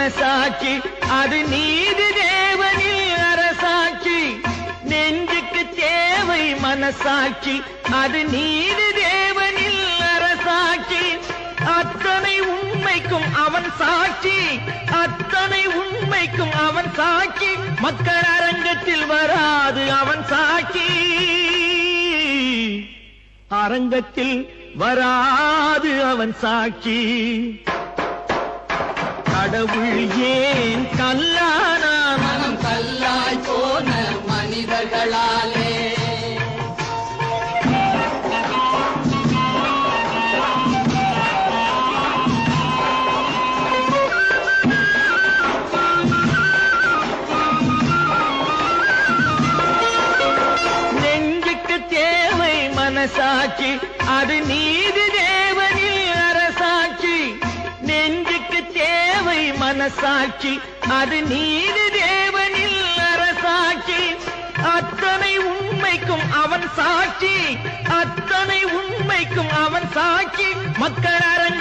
மனசாட்சி அது நீதி தேவனில் அரசாட்சி நெஞ்சுக்கு தேவை மனசாட்சி அது நீதி தேவனில் அரசாட்சி அத்தனை உண்மைக்கும் அவன் சாட்சி அத்தனை உண்மைக்கும் அவன் சாட்சி மக்கள் அரங்கத்தில் வராது அவன் சாட்சி அரங்கத்தில் வராது அவன் சாட்சி கடவுள் ஏன் கல்லானா மனம் கல்லாய் போன மனிதர்களாலே நெஞ்சுக்கு தேவை மனசாட்சி அது நீதி தேவனில் அரசாட்சி நெஞ்சுக்கு தேவை மனசாட்சி அது நீதி தேவனில் அரசாட்சி அத்தனை உண்மைக்கும் அவன் சாட்சி அத்தனை உண்மைக்கும் அவன் சாட்சி மக்கள் அரங்க